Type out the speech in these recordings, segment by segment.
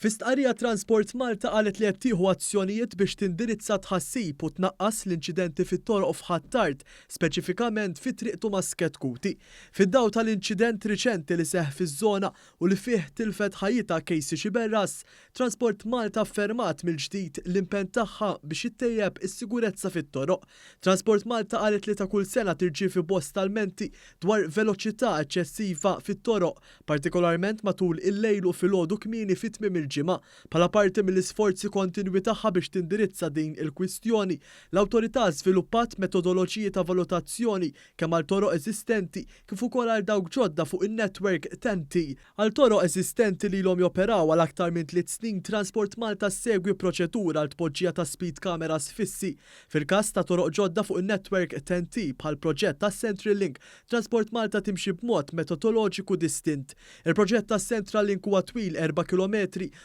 F'istqarrija Transport Malta qalet li qed tieħu azzjonijiet biex tindirizza tħassib u tnaqqas l-inċidenti fit-toroq f'Ħattart, speċifikament fit-triq Tumasket Kuti. Fid-dawl tal-inċident riċenti li seħħ fiż-żona u li fih tilfet ħajjitha Casey Xiberras, Transport Malta affermat mill-ġdid l-impenn tagħha biex ittejjeb is-sigurezza fit-toroq. Transport Malta qalet li ta' kull sena tirċievi bosta almenti dwar veloċità eċċessiva fit-toroq, partikolarment matul il-lejl u filgħodu kmieni fit-tmiem il-ġimgħa. Bħala parti mill-isforzi kontinwi tagħha biex tindirizza din il-kwistjoni, l-awtorità żviluppat metodoloġiji ta' valutazzjoni kemm għal toroq eżistenti kif ukoll għal dawk ġodda fuq in-netwerk TEN-T. Għal toroq eżistenti li ilhom joperaw għal aktar minn 3 snin, Transport Malta segwi proċedura għal tpoġġija ta' speed cameras fissi. Fil-każ ta' toroq ġodda fuq in-netwerk TEN-T bħal proġett ta' Central Link, Transport Malta timxi b'mod metodoloġiku distint. Il-proġett ta' Central Link huwa twil 4 km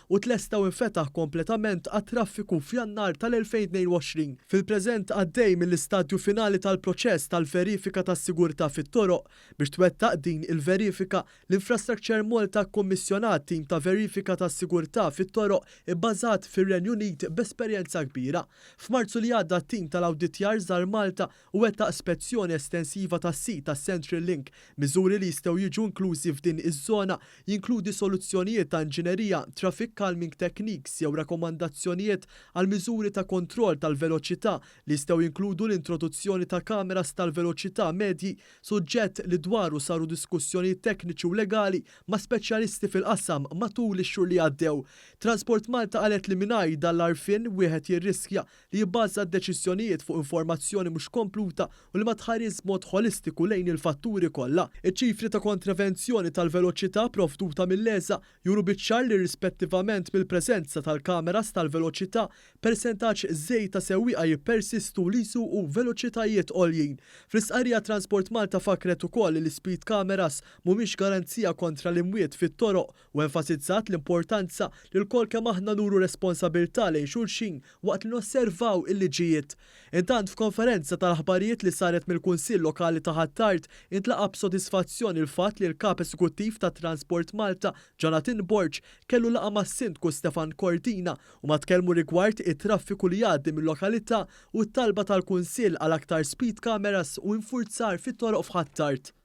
u tlesta u infetaħ kompletament għat-traffiku f'Jannar tal-2022. Fil-preżent għaddej mill-istadju finali tal-proċess tal-verifika tas-sigurtà fit-toroq. Biex twettaq din il-verifika, l-Infrastructure Malta kkommissjonat tim ta' verifika tas-sigurtà fit-toroq ibbażat fir-Renju Unit b'esperjenza kbira. F'Marzu li għadda t-tim tal-awditjar żar Malta u wettaq spezzjoni estensiva tas-sit ta' Central Link. Miżuri li jistgħu jiġu inklużi f'din iż-żona jinkludi soluzzjonijiet ta' inġinerija, traffic calming techniques jew rakkomandazzjonijiet għal miżuri ta' kontroll tal-veloċità li jistgħu jinkludu l-introduzzjoni ta' kameras tal-veloċità medji, suġġett li dwaru saru diskussjonijiet tekniċi u legali ma' speċjalisti fil-qasam matul ix-xhur li għaddew. Transport Malta qalet li mingħajr dal-għarfien wieħed jirriskja li jibbaża d-deċiżjonijiet fuq informazzjoni mhux kompluta u li ma tħares b'mod holistiku lejn il-fatturi kollha. Iċ-ċifri ta' kontrevenzjoni tal-veloċità provduta mill-leża juru biċ-ċar li rispettivament mill-preżenza tal-kameras tal-veloċità, persentaġġ żejt ta' sewwieqa jippersistu li jsuqu veloċitajiet għoljin. Fl-istqarrija Transport Malta fakret ukoll li l-speed cameras mhumiex garanzija kontra l-imwiet fit-toroq u enfasizzat l-importanza li l-kol kemm aħna nuru responsabilità lejn xulxin waqt li nosservaw il-liġijiet. Intant f'konferenza tal-aħbarijiet li saret mill-Kunsill Lokali ta' Ħattart intlaqa b'sodisfazzjoni l-fatt li l-Kap Eżekuttiv tat Transport Malta, Jonathan Borg, kellu laqa mas-Sindku Stefan Cortina u ma tkellmu rigward it-traffiku li jgħaddi mill-lokalità u t-talba tal-Kunsill għal aktar speed cameras u infurzar fit-toroq f'Ħattart.